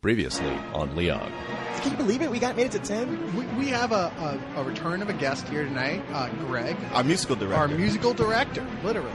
Previously on Leon. Can you believe it? We made it to 10? We have a return of a guest here tonight, Greg. Our musical director. Our musical director, literally.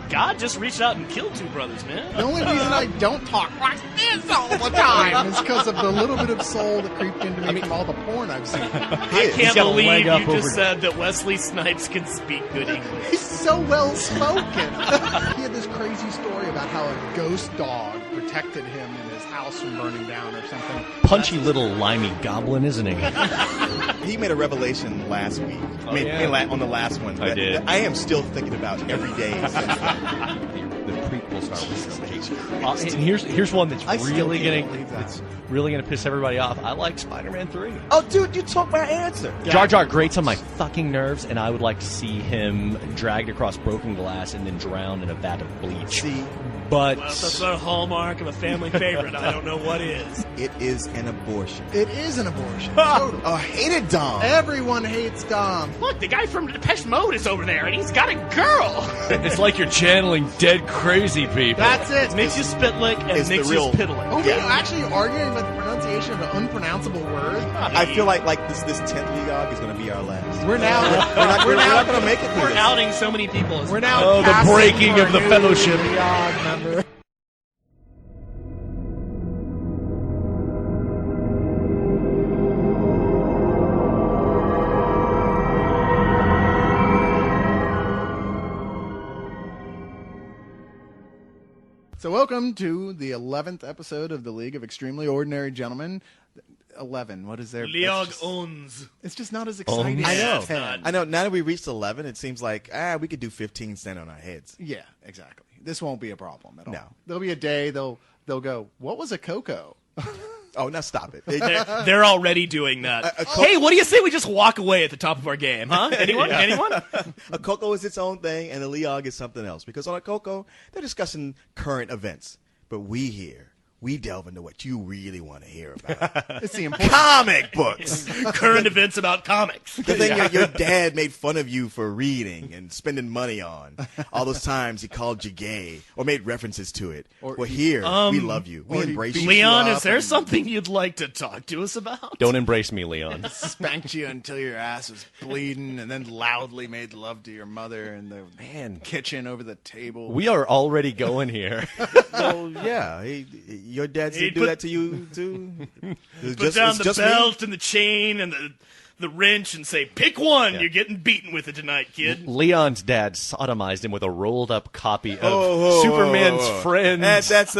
God just reached out and killed two brothers, man. The only reason I don't talk like this all the time is because of the little bit of soul that creeped into me from all the porn I've seen. I can't believe you just said that Wesley Snipes can speak good English. He's so well spoken. He had this crazy story about how a ghost dog protected him in his house from burning down or something. Punchy little limey goblin, isn't he? He made a revelation last week. On the last one. I did. I am still thinking about every day since then. The prequels are and here's one that's really gonna piss everybody off. I like Spider-Man 3. Oh, dude, you took my answer. Jar Jar grates on my fucking nerves, and I would like to see him dragged across broken glass and then drowned in a vat of bleach. See, but well, that's a hallmark of a family favorite. I don't know what is. it is an abortion. It is an abortion. Totally. Oh, I hated Dom. Everyone hates Dom. Look, the guy from Depeche Mode is over there, and he's got a girl. it's like you're channeling dead crazy people. That's it. Makes you spit lick and it's makes the real- you piddling. Oh, yeah. Actually arguing about the pronunciation of an unpronounceable word. I feel like this 10th Leog is going to be our last. We're now We're not going to make it through We're this. outing so many people. We're now Oh, the casting breaking for of a the new fellowship. Leog member. So welcome to the 11th episode of the League of Extremely Ordinary Gentlemen. 11, what is there? Leog owns. It's just not as exciting Owns? I know. as 10. I know. Now that we reached 11, it seems like we could do 15 standing on our heads. Yeah, exactly. This won't be a problem at all. No. There'll be a day they'll go, what was a cocoa? Oh, now stop it. They're already doing that. Hey, what do you say we just walk away at the top of our game, huh? Anyone? Anyone? A Coco is its own thing, and a Leog is something else. Because on a Coco, they're discussing current events. But we here, we delve into what you really want to hear about. It's the important. Comic books! Current events about comics. The thing your dad made fun of you for reading and spending money on. All those times he called you gay or made references to it. Well, here, we love you. We embrace you. Leon, is there something you'd like to talk to us about? Don't embrace me, Leon. Spanked you until your ass was bleeding and then loudly made love to your mother in the kitchen over the table. We are already going here. Well, yeah. Your dad did do that to you, too? Put down the belt and the chain and the wrench and say, pick one. You're getting beaten with it tonight, kid. Leon's dad sodomized him with a rolled-up copy of Superman's friend,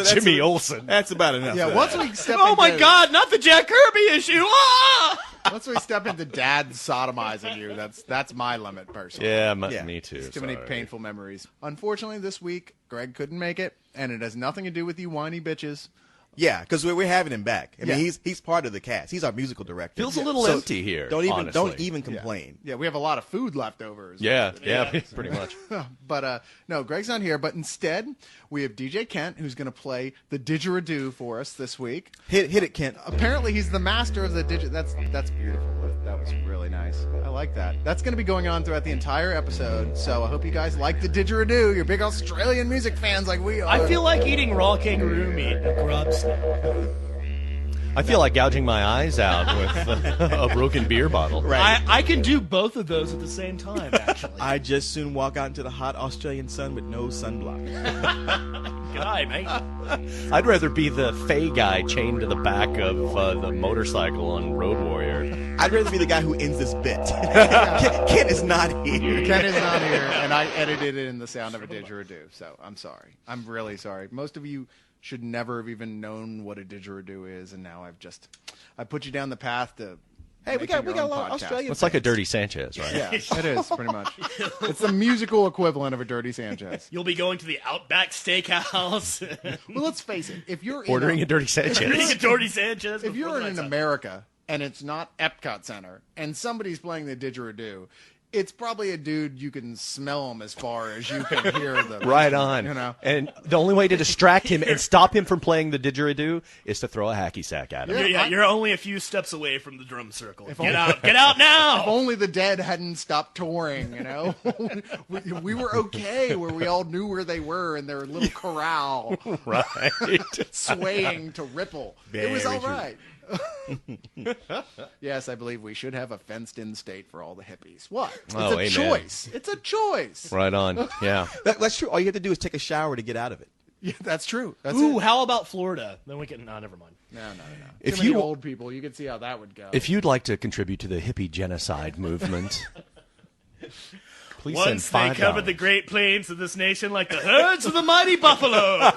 Jimmy Olsen. That's about enough. Yeah, once we step Oh, into, my God, not the Jack Kirby issue. Ah! Once we step into dad sodomizing you, that's my limit personally. Yeah, Yeah. me too. Too many painful memories. Unfortunately, this week, Greg couldn't make it, and it has nothing to do with you whiny bitches. Yeah, because we're having him back. I mean, Yeah. he's part of the cast. He's our musical director. Feels a little So empty here. Don't honestly. even complain. Yeah, we have a lot of food left over. Yeah, pretty much. But no, Greg's not here. But instead, we have DJ Kent, who's going to play the didgeridoo for us this week. Hit it, Kent. Apparently, he's the master of the That's beautiful. That was really nice. I like that. That's going to be going on throughout the entire episode. So I hope you guys like the didgeridoo. You're big Australian music fans like we are. I feel like eating raw kangaroo meat at Grubs. I feel like gouging my eyes out with a broken beer bottle. Right. I can do both of those at the same time, actually. I just soon walk out into the hot Australian sun with no sunblock. Good eye, mate. I'd rather be the Fey guy chained to the back of the motorcycle on Road Warrior. I'd rather be the guy who ends this bit. Kent is not here. Ken is not here, and I edited it in the sound of a didgeridoo. So I'm sorry. I'm really sorry. Most of you should never have even known what a didgeridoo is, and now I put you down the path to. Hey, we got a lot of Australian. It's like a Dirty Sanchez, right? Yeah, it is pretty much. It's the musical equivalent of a Dirty Sanchez. You'll be going to the Outback Steakhouse. Well, let's face it. If you're Ordering a Dirty Sanchez. Dirty Sanchez. if you're before the in night's up. America and it's not Epcot Center and somebody's playing the didgeridoo, It's probably a dude you can smell him as far as you can hear them. Right on. You know? And the only way to distract him and stop him from playing the didgeridoo is to throw a hacky sack at him. You're only a few steps away from the drum circle. Get out now! If only the Dead hadn't stopped touring, we were okay where we all knew where they were in their little corral. Right. Swaying to ripple. It was all Very right. Yes, I believe we should have a fenced-in state for all the hippies. What? It's a amen. choice. It's a choice. Right on. Yeah. That's true. All you have to do is take a shower to get out of it. Yeah, that's true. That's Ooh, it. how about Florida? Then we can. No, never mind. No. If Too many you- old people, you can see how that would go. If you'd like to contribute to the hippie genocide movement, please send Once they $5. covered the Great Plains of this nation like the herds of the mighty buffalo.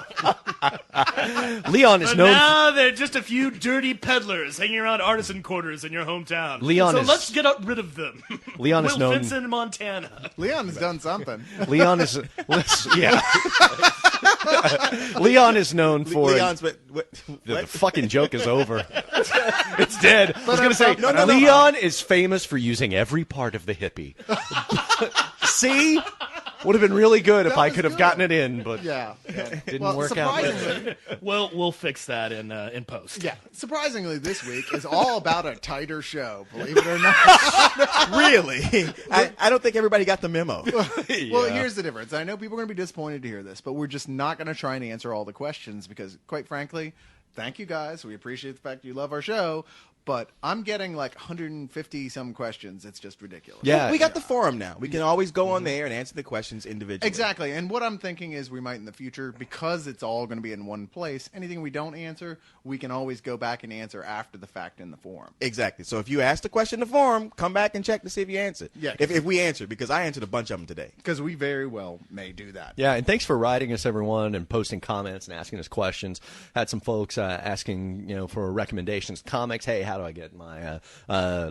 Leon is But known. now they're just a few dirty peddlers hanging around artisan quarters in your hometown. Leon so is- let's get rid of them. Leon is Will known. Vincent, Montana. Leon has done something. Leon is. Yeah. Leon is known for. Leon's what? The fucking joke is over. It's dead. I was going to say, No. Leon is famous for using every part of the hippie. See? Would have been really good if I was could have good. gotten it in, but Yeah. didn't work out. Surprisingly, We'll fix that in post. yeah. Surprisingly, this week is all about a tighter show. Believe it or not. Really? I don't think everybody got the memo. Well, here's the difference. I know people are going to be disappointed to hear this, but we're just not going to try and answer all the questions because, quite frankly, thank you guys. We appreciate the fact you love our show, but I'm getting like 150 some questions. It's just ridiculous. Yeah. We got the forum now. We can always go on there and answer the questions individually. Exactly. And what I'm thinking is we might in the future, because it's all going to be in one place, anything we don't answer, we can always go back and answer after the fact in the forum. Exactly. So if you asked a question in the forum, come back and check to see if you answered. Yeah. If we answered, because I answered a bunch of them today. Because we very well may do that. Yeah, and thanks for writing us, everyone, and posting comments and asking us questions. Had some folks asking, for recommendations, comics. Hey, how do I get my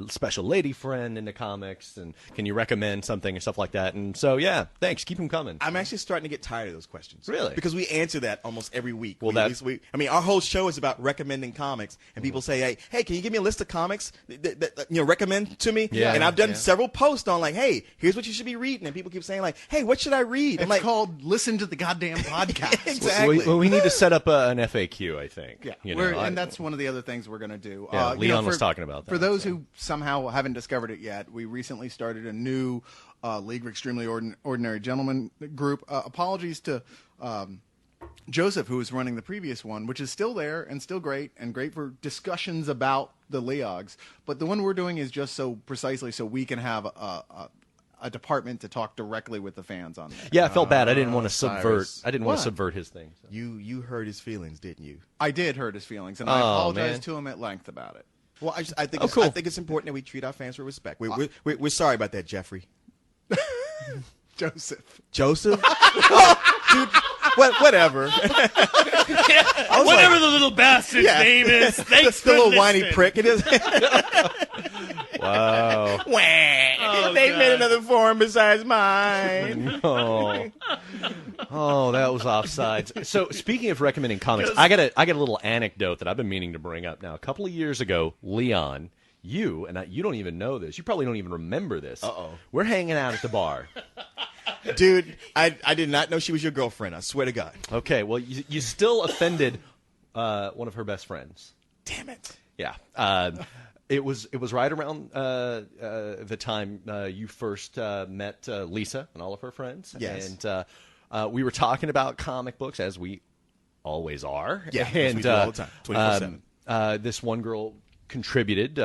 special lady friend into comics? And can you recommend something and stuff like that? And so, yeah, thanks. Keep them coming. I'm actually starting to get tired of those questions. Really? Because we answer that almost every week. Well, our whole show is about recommending comics, and people say, hey, can you give me a list of comics that recommend to me? Yeah. And I've done several posts on, like, hey, here's what you should be reading. And people keep saying, like, hey, what should I read? It's I'm like, called Listen to the Goddamn Podcast. Exactly. We need to set up an FAQ, I think. Yeah, and that's one of the other things we're going to do. Yeah, Leon was talking about that. For those who somehow haven't discovered it yet, we recently started a new League of Extremely Ordinary Gentlemen group. Apologies to Joseph, who was running the previous one, which is still there and still great and great for discussions about the Leogs. But the one we're doing is just so we can have a department to talk directly with the fans on there. Yeah, I felt bad. I didn't want to subvert. Cyrus. I didn't want to What? subvert his thing. So. you hurt his feelings, didn't you? I did hurt his feelings, and I Oh, apologize man. to him at length about it. Well, I think Oh, cool. I think it's important that we treat our fans with respect. We're sorry about that, Jeffrey. Joseph. Joseph? Dude, whatever. Whatever the little bastard's name is. Thanks The for little whiny listening. prick. It is. Wow. They made another forum besides mine. Oh, that was offsides. So, speaking of recommending comics, I got a little anecdote that I've been meaning to bring up now. A couple of years ago, Leon, you don't even know this. You probably don't even remember this. Uh-oh. We're hanging out at the bar. Dude, I did not know she was your girlfriend. I swear to God. Okay, well, you still offended one of her best friends. Damn it. Yeah. It was right around the time you first met Lisa and all of her friends. Yes. And we were talking about comic books, as we always are. Yeah, and we do all the time, 24/7. this one girl contributed,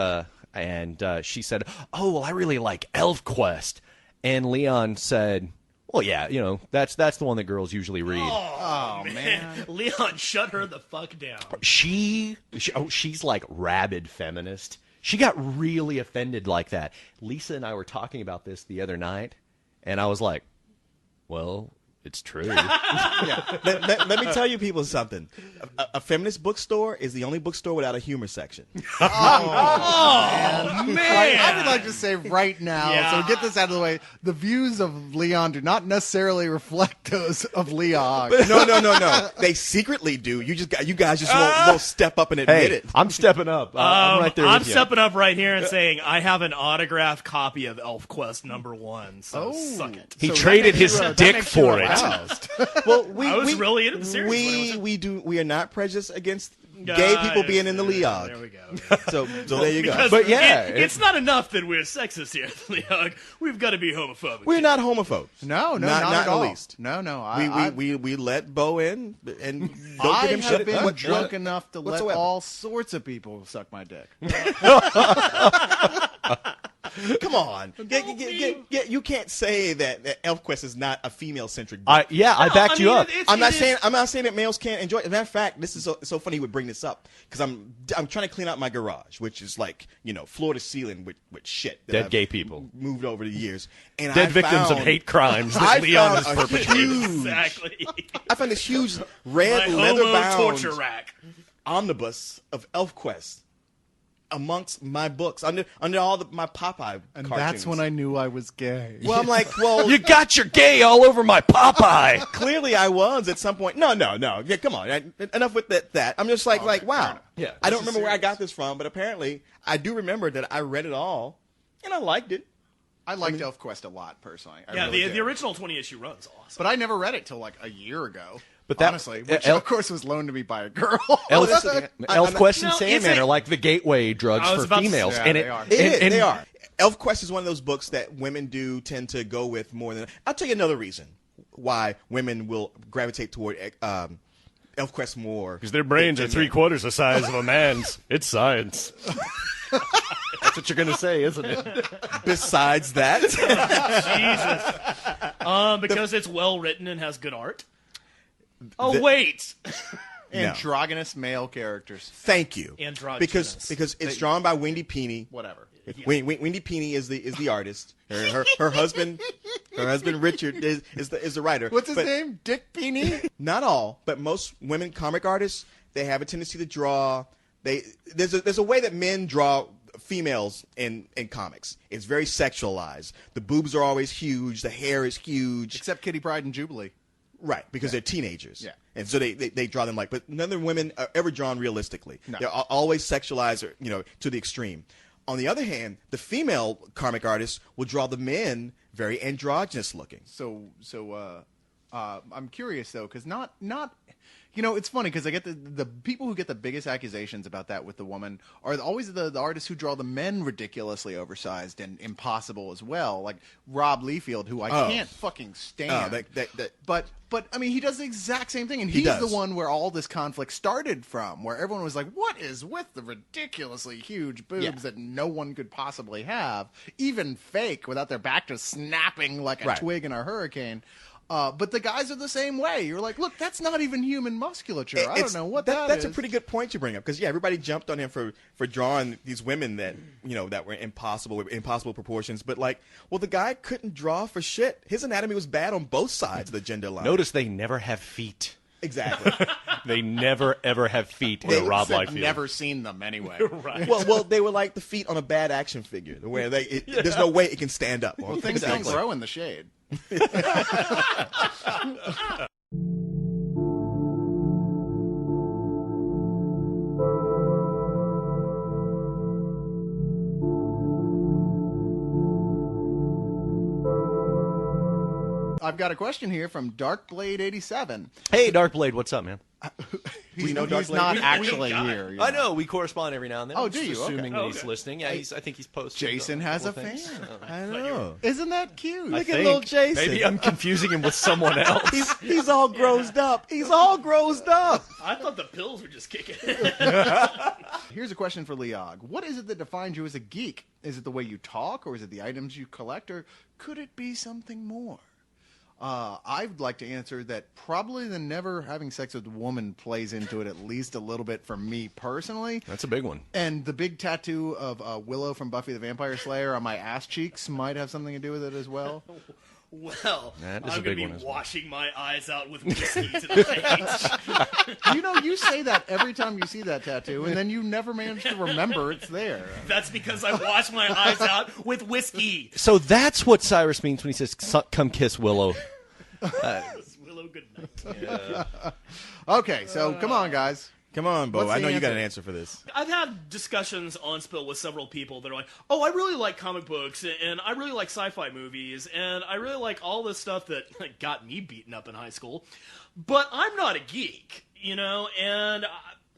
and she said, "Oh, well, I really like ElfQuest." And Leon said, "Well, yeah, that's the one that girls usually read." Oh, man. Leon, shut her the fuck down. She's like rabid feminist. She got really offended like that. Lisa and I were talking about this the other night, and I was like, well, It's true. Let me tell you people something. A feminist bookstore is the only bookstore without a humor section. Man. I would like to say right now, Yeah. so get this out of the way, the views of Leon do not necessarily reflect those of Leon. No. They secretly do. You guys just won't step up and admit Hey, it. I'm stepping up. I'm right there I'm with you. stepping up right here and saying I have an autographed copy of ElfQuest #1, so suck it. He So traded that his makes you dick that makes you for it. aroused. Well, I was really into the series when I was we are not prejudiced against gay people being in the Leog. There we go. So there you go. Because But yeah, it's not enough that we're sexist here at the Leog. We've got to be homophobic. We're not homophobes. No, not at all. the least. No. We let Beau in and don't I give him have shit. been drunk enough to let whatsoever. all sorts of people suck my dick. Come on, you can't say that ElfQuest is not a female-centric book. I backed you up. I'm not saying that males can't enjoy it. As a matter of fact, this is so funny you would bring this up because I'm trying to clean out my garage, which is like floor to ceiling with shit. that Dead I've gay people. moved over the years, and Dead I victims of found- hate crimes I that Leon has found a perpetrated. Exactly. I found this huge My red homo leather-bound torture rack. omnibus of ElfQuest amongst my books under all my Popeye And cartoons. that's when I knew I was gay. Well, I'm like, well, You got your gay all over my Popeye. clearly I was at some point. No. Yeah, come on. Enough with that. I'm just like, wow. Yeah, I don't this is remember where I serious. got this from, but apparently I do remember that I read it all and I liked it. I liked ElfQuest a lot, personally. I Yeah, really the did. original 20-issue run's awesome. But I never read it till like a year ago. But that- honestly, which El- of course was loaned to me by a girl. ElfQuest and No, Sandman it's are like the gateway drugs I was for about to females. say, and they are. It is. and- They are. ElfQuest is one of those books that women do tend to go with more than. I'll tell you another reason why women will gravitate toward ElfQuest more. Because their brains are 3/4 the size of a man's. It's science. That's what you're going to say, isn't it? Besides that, Jesus. Because it's well written and has good art. Oh, The- wait. Androgynous male characters. thank you. Androgynous. Because it's drawn by Wendy Peeney. Whatever. Wendy Peeney is the artist. Her husband Richard is the writer. What's his But name? Dick Peeney? Not all, but most women comic artists, they have a tendency to draw. There's a way that men draw females in comics. It's very sexualized. The boobs are always huge. The hair is huge. Except Kitty Pryde and Jubilee. Right, because they're teenagers. Yeah. And so they draw them but none of the women are ever drawn realistically. No. They're always sexualized, to the extreme. On the other hand, the female comic artists will draw the men very androgynous looking. So I'm curious though, because not it's funny because I get the people who get the biggest accusations about that with the woman are always the artists who draw the men ridiculously oversized and impossible as well, like Rob Liefeld, who I can't fucking stand. But I mean, he does the exact same thing, and he's the one where all this conflict started from, where everyone was like, "What is with the ridiculously huge boobs that no one could possibly have, even fake, without their back just snapping like a twig in a hurricane?" But the guys are the same way. You're like, look, that's not even human musculature. I don't know what that is. That's a pretty good point you bring up, because everybody jumped on him for drawing these women that that were impossible with impossible proportions. But the guy couldn't draw for shit. His anatomy was bad on both sides of the gender line. Notice they never have feet. Exactly. They never, ever have feet in a Rob I've Liefeld. never seen them anyway. Right. Well, they were like the feet on a bad action figure, where there's no way it can stand up. Well, things don't grow in the shade. I've got a question here from Darkblade87. Hey, Darkblade, what's up, man? We know He's Darkblade. not We actually got here. it. you I know we correspond every now and then. Oh, I'm do just you? Okay. Assuming that he's Okay. listening. Yeah, I think he's posted. Jason has a couple fan. things. I know. Isn't that cute? Look think. at little Jason. Maybe I'm confusing him with someone else. He's all grossed up. He's all grossed up. I thought the pills were just kicking. Here's a question for Leog. What is it that defines you as a geek? Is it the way you talk, or is it the items you collect, or could it be something more? I'd like to answer that probably the never having sex with a woman plays into it at least a little bit for me personally. That's a big one. And the big tattoo of Willow from Buffy the Vampire Slayer on my ass cheeks might have something to do with it as well. Well, That is a I'm big going one to as be well. washing my eyes out with whiskey tonight. You say that every time you see that tattoo, and then you never manage to remember it's there. That's because I wash my eyes out with whiskey. So that's what Cyrus means when he says, "Come kiss Willow." Willow, good night. Okay, so come on, guys. Come on, Beau. What's the I know you got answer? an answer for this. I've had discussions on Spill with several people that are like, oh, I really like comic books, and I really like sci-fi movies, and I really like all this stuff that got me beaten up in high school, but I'm not a geek, and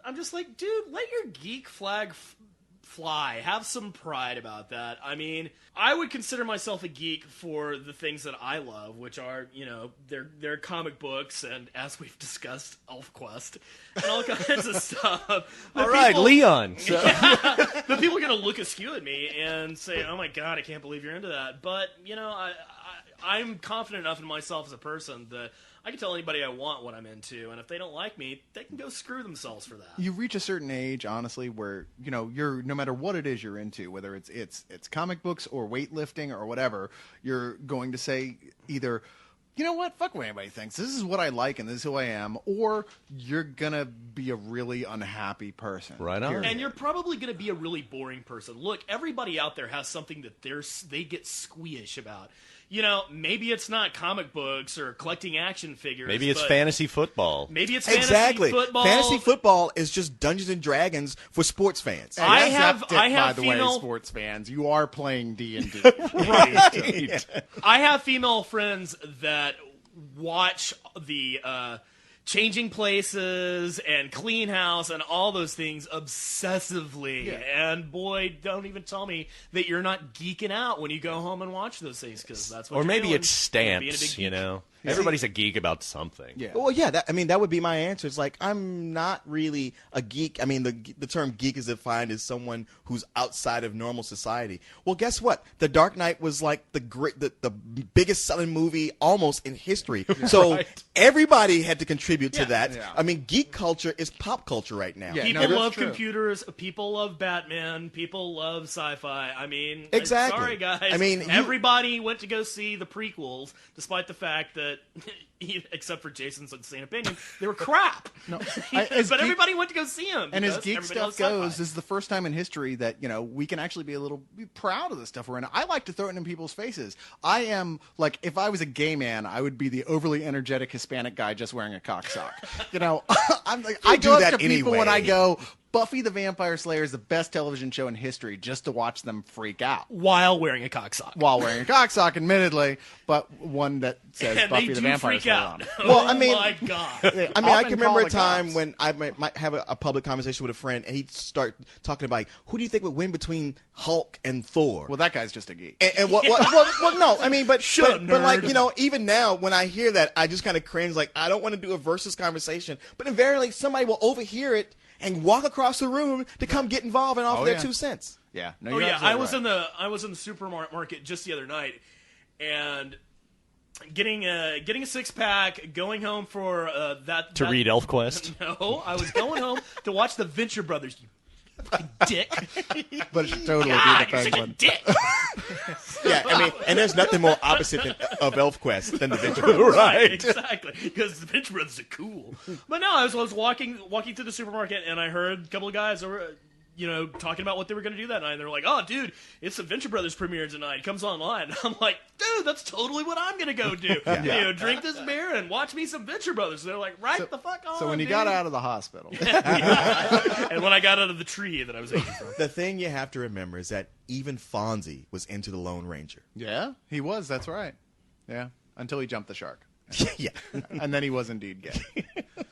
I'm just like, dude, let your geek flag fly. Have some pride about that. I mean, I would consider myself a geek for the things that I love, which are, they're comic books and, as we've discussed, ElfQuest and all kinds of stuff. All right, Leon. So. The people are going to look askew at me and say, oh my God, I can't believe you're into that. But, I'm confident enough in myself as a person that I can tell anybody I want what I'm into, and if they don't like me, they can go screw themselves for that. You reach a certain age, honestly, where you're no matter what it is you're into, whether it's comic books or weightlifting or whatever, you're going to say either, you know what, fuck what anybody thinks. This is what I like and this is who I am, or you're gonna be a really unhappy person. Right on. Period. And you're probably going to be a really boring person. Look, everybody out there has something that they get squeamish about. Maybe it's not comic books or collecting action figures. Maybe it's but fantasy football. Maybe it's Exactly. fantasy football. Fantasy football is just Dungeons and Dragons for sports fans. And I accept have- it, I have by the way, female- sports fans, you are playing D&D. Right. I have female friends that watch the Changing Places and Clean House and all those things obsessively. Yeah. And boy, don't even tell me that you're not geeking out when you go home and watch those things, because that's what Or you're maybe doing. it's You're being a stamps, big geek. Everybody's a geek about something. Yeah. Well, yeah, that would be my answer. It's like, I'm not really a geek. I mean, the term geek is defined as someone who's outside of normal society. Well, guess what? The Dark Knight was like the biggest selling movie almost in history. So everybody had to contribute to that. Yeah. I mean, geek culture is pop culture right now. Yeah. People that's love true. computers. People love Batman. People love sci-fi. I mean, Exactly. sorry guys. I mean, everybody went to go see the prequels, despite the fact that, except for Jason's insane opinion, they were crap. No, but everybody went to go see them. And as because geek everybody stuff loves sci-fi. goes, this is the first time in history that we can actually be be proud of the stuff we're in. I like to throw it in people's faces. I am like, if I was a gay man, I would be the overly energetic Hispanic guy just wearing a cock sock. I'm like, I do go up that to people anyway. when I go, Buffy the Vampire Slayer is the best television show in history, just to watch them freak out While wearing a cocksock. while wearing a cock sock, admittedly, but one that says And Buffy they the do Vampire freak Slayer out. on it. Well, Oh I mean- my God. I mean, I Often can remember call a the time cops. when I might have a public conversation with a friend, and he'd start talking about, like, who do you think would win between Hulk and Thor? Well, that guy's just a geek. And well, no, I mean, but Shut up, but like, nerd. even now when I hear that, I just kind of cringe. Like, I don't want to do a versus conversation, but invariably somebody will overhear it and walk across the room to come get involved and offer Oh, their yeah. 2 cents. Yeah. No, Oh you're yeah, absolutely right. I was in the supermarket just the other night, and getting a 6-pack, going home for that To read ElfQuest. No, I was going home to watch the Venture Brothers. You fucking dick! But it should totally God, be you're the such a penguin. dick. Yeah, I mean, and there's nothing more opposite of ElfQuest than the Venture Right, exactly. Because the Venture Brothers are cool. But no, I was walking through the supermarket, and I heard a couple of guys over, talking about what they were going to do that night. And they were like, "Oh, dude, it's the Venture Brothers premiere tonight. It comes online." And I'm like, "Dude, that's totally what I'm going to go do. Drink this beer and watch me some Venture Brothers." And they're like, "Right the fuck on." So when you dude." got out of the hospital, and when I got out of the tree that I was eating from. The thing you have to remember is that even Fonzie was into the Lone Ranger. yeah, he was. That's right. Yeah, until he jumped the shark, Yeah. and then he was indeed gay.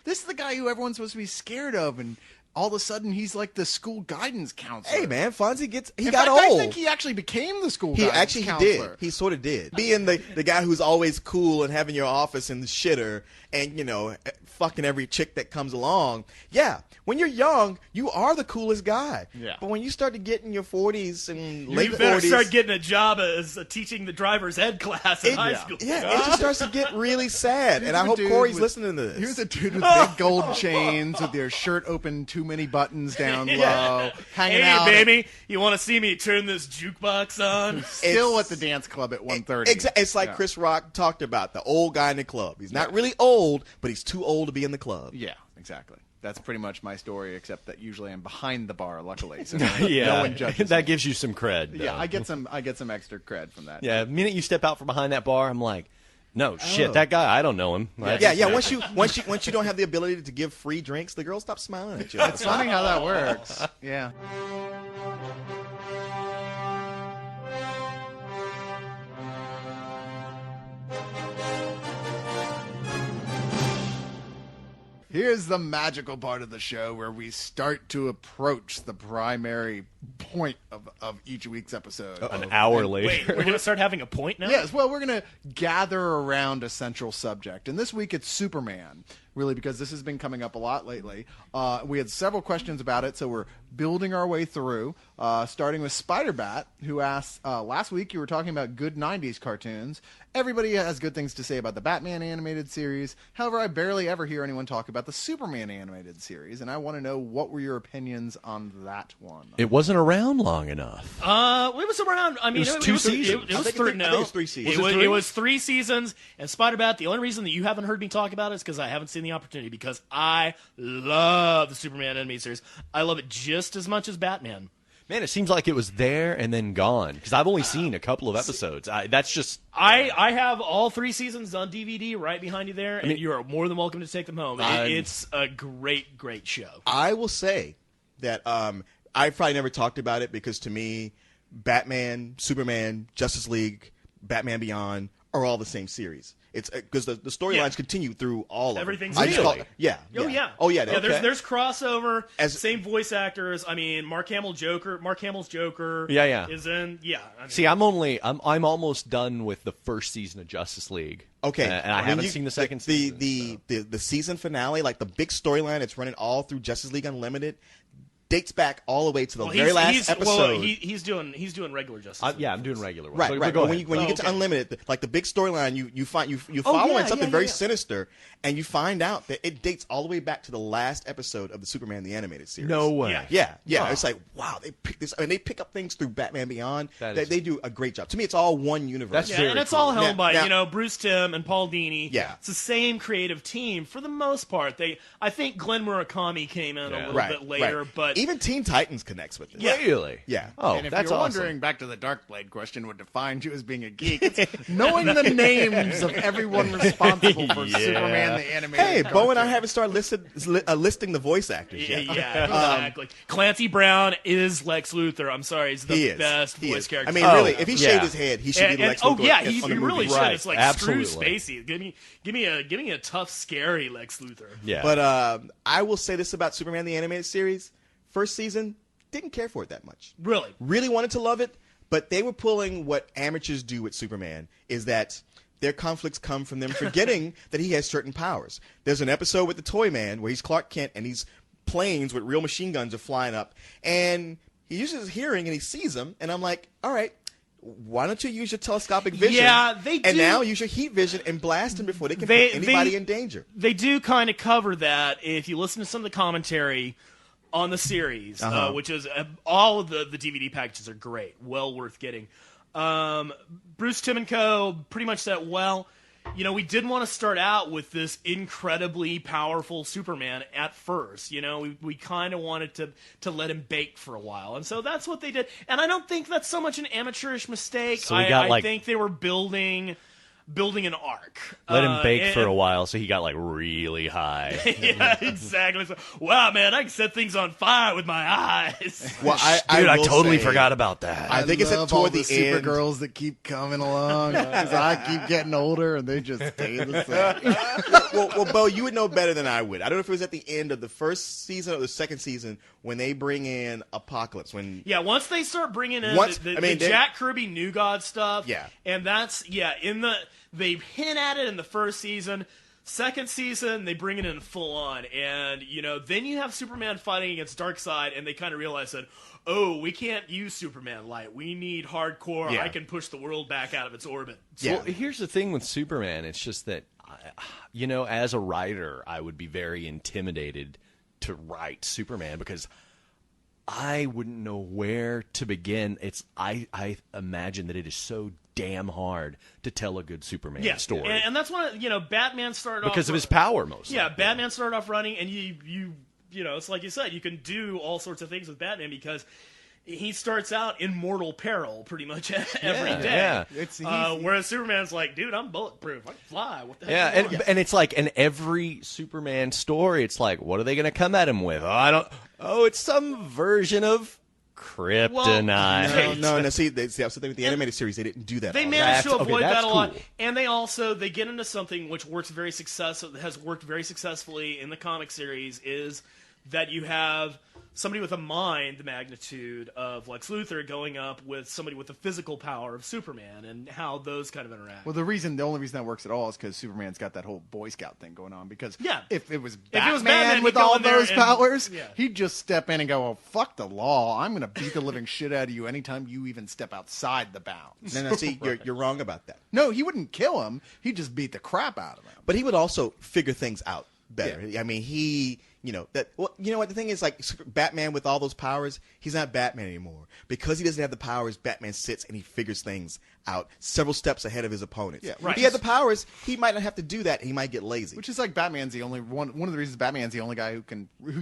This is the guy who everyone's supposed to be scared of, and all of a sudden he's like the school guidance counselor. Hey, man, Fonzie In got fact, old. I think he actually became the school He guidance actually counselor. did. He sort of did. Being the guy who's always cool and having your office in the shitter and, fucking every chick that comes along. Yeah, when you're young, you are the coolest guy. Yeah. But when you start to get in your 40s and You late better 40s. start getting a job as teaching the driver's ed class in high school. Yeah, it just starts to get really sad. Here's And I a hope dude Corey's with- listening to this. Here's a dude with big gold chains with their shirt open too too many buttons down low, hanging Hey, out. baby, you want to see me turn this jukebox on? Still at the dance club at 1:30. It's like Chris Rock talked about, the old guy in the club. He's not really old, but he's too old to be in the club. Yeah, exactly. That's pretty much my story, except that usually I'm behind the bar, luckily. So Yeah, no one judges that me. gives you some cred. Yeah, though. I get some extra cred from that. Yeah, the minute you step out from behind that bar, I'm like, no, Oh. shit, that guy, I don't know him. Yeah. Once you don't have the ability to give free drinks, the girls stop smiling at you. It's funny how that works. Yeah. Here's the magical part of the show where we start to approach the primary point of each week's episode. An hour later. Wait, we're going to start having a point now? Yes, well, we're going to gather around a central subject. And this week it's Superman, really, because this has been coming up a lot lately. We had several questions about it, so we're building our way through, starting with Spider-Bat, who asked, last week you were talking about good 90s cartoons. Everybody has good things to say about the Batman animated series. However, I barely ever hear anyone talk about the Superman animated series, and I want to know what were your opinions on that one. It wasn't around long enough. It was around. I mean, It was 2 seasons. It was I think three. it No, was 3 seasons. It was 3 seasons. And Spider-Bat. The only reason that you haven't heard me talk about it is because I haven't seen the opportunity. Because I love the Superman animated series. I love it just as much as Batman. Man, it seems like it was there and then gone. Because I've only seen a couple of episodes. That's just... I have all 3 seasons on DVD right behind you there, and you are more than welcome to take them home. It's a great, great show. I will say that I've probably never talked about it because to me, Batman, Superman, Justice League, Batman Beyond are all the same series. It's because the storylines continue through all of Everything's them. I just really? call- yeah. Oh yeah. yeah. Okay. There's crossover. As- same voice actors. I mean, Mark Hamill's Joker. Yeah. Is in. Yeah. I mean, See, I'm almost done with the first season of Justice League. Okay, And I haven't seen the second season. The season finale, like the big storyline that's running all through Justice League Unlimited, dates back all the way to the very last episode. He's doing regular Justice League. Yeah, I'm doing regular ones. Right, So- right. but go But when ahead. you get to Unlimited, like the big storyline, you following something very sinister, and you find out that it dates all the way back to the last episode of the Superman the Animated Series. No way. Yeah. Yeah. Oh. It's like, wow, they pick this, and they pick up things through Batman Beyond. That They is- do a great job. To me, it's all one universe. That's Yeah, very and it's cool. all helmed by Now- Bruce Timm and Paul Dini. Yeah. It's the same creative team for the most part. I think Glenn Murakami came in a little bit later, but even Teen Titans connects with it. Yeah. Really? Yeah. Oh, And if that's you're awesome. wondering, back to the Darkblade question, what defines you as being a geek, it's knowing the names of everyone responsible for Superman the animated Hey, Beau and I cartoon. haven't started listing the voice actors yet. Yeah, exactly. Clancy Brown is Lex Luthor. I'm sorry, he's the He is. best He voice is. character. I mean, Oh, really, if he yeah. shaved his head, he should be Lex Luthor. He on the really movie. should. Right, It's like absolutely. screw Spacey. Give me a tough, scary Lex Luthor. Yeah. But I will say this about Superman the Animated Series. First season, didn't care for it that much. Really. Really wanted to love it, but they were pulling what amateurs do with Superman, is that their conflicts come from them forgetting that he has certain powers. There's an episode with the Toy Man where he's Clark Kent and these planes with real machine guns are flying up, and he uses his hearing and he sees them, and I'm like, all right, why don't you use your telescopic vision? Yeah, they do. And now use your heat vision and blast them before they can They- put anybody they- in danger. They do kind of cover that if you listen to some of the commentary on the series, which is all of the DVD packages are great, well worth getting. Bruce Timm and Co. pretty much said, well, we didn't want to start out with this incredibly powerful Superman at first. We kind of wanted to let him bake for a while, and so that's what they did. And I don't think that's so much an amateurish mistake. So we got, I think they were building an arc. Let him bake for and- a while, so he got really high. Yeah, exactly. So, wow, man, I can set things on fire with my eyes. Well, Dude, I will totally say- forgot about that. I think it's at love all toward the the end. Supergirls that keep coming along because I keep getting older and they just stay the same. well, Beau, you would know better than I would. I don't know if it was at the end of the first season or the second season when they bring in Apocalypse. When Once they start bringing in Once- the I mean, they- Jack Kirby New God stuff, Yeah. and that's they hint at it in the first season. Second season, they bring it in full on, and then you have Superman fighting against Darkseid, and they kind of realize that, oh, we can't use Superman light. We need hardcore. Yeah. I can push the world back out of its orbit. Yeah. Well, here's the thing with Superman. It's just that, as a writer, I would be very intimidated to write Superman because I wouldn't know where to begin. I imagine that it is so damn hard to tell a good Superman story. And that's when Batman started off because of his power, mostly. Yeah, Batman started off running, and you it's like you said, you can do all sorts of things with Batman because he starts out in mortal peril pretty much every day. Yeah. Whereas Superman's like, dude, I'm bulletproof. I can fly. What the heck? Yeah, and it's like in every Superman story, it's like, what are they going to come at him with? It's some version of kryptonite. No. See, that's the thing with the animated series. They didn't do that. They managed to avoid that a lot, cool. and they get into something which has worked very successfully in the comic series is that you have somebody with a mind the magnitude of Lex Luthor going up with somebody with the physical power of Superman, and how those kind of interact. Well, the only reason that works at all is because Superman's got that whole Boy Scout thing going on. Because if it was Batman with all those powers, he'd just step in and go, "Oh, fuck the law! I'm going to beat the living shit out of you anytime you even step outside the bounds." No, see, you're wrong about that. No, he wouldn't kill him. He'd just beat the crap out of him. But he would also figure things out better. Yeah. I mean, the thing is, like, Batman with all those powers, he's not Batman anymore. Because he doesn't have the powers, Batman sits and he figures things out several steps ahead of his opponents. Yeah, right. If he had the powers, he might not have to do that. He might get lazy. Which is like Batman's the only one of the reasons Batman's the only guy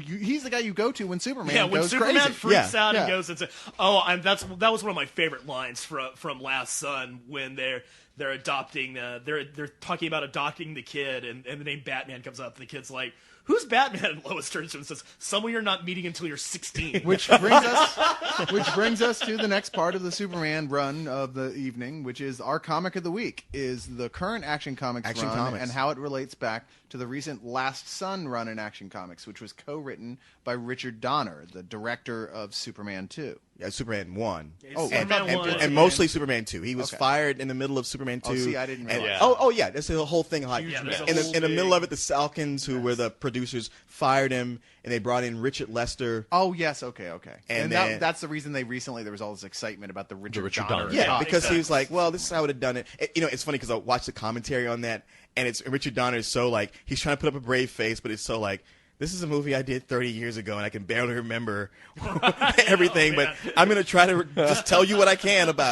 he's the guy you go to when Superman goes when Superman crazy. freaks out and goes into that was one of my favorite lines from Last Son when they're adopting they're talking about adopting the kid and the name Batman comes up and the kid's like, "Who's Batman?" And Lois turns to him and says, "Someone you're not meeting until you're 16." Which brings us to the next part of the Superman run of the evening, which is our comic of the week, is the current Action Comics run and how it relates back to the recent Last Son run in Action Comics, which was co-written by Richard Donner, the director of Superman 2. Yeah, Superman 1. Superman 1. And mostly Superman 2. He was fired in the middle of Superman 2. Oh, see, I didn't realize. Yeah, that's the whole thing. Like, in the middle of it, the Salkins, who were the producers, fired him, and they brought in Richard Lester. Oh, yes, okay. And that's the reason there was all this excitement about the Richard Donner. Yeah, because he was like, well, this is how I would have done it. It's funny because I watched the commentary on that, and Richard Donner is so, like, he's trying to put up a brave face, but it's so, like, this is a movie I did 30 years ago, and I can barely remember everything, but I'm going to try to just tell you what I can about it.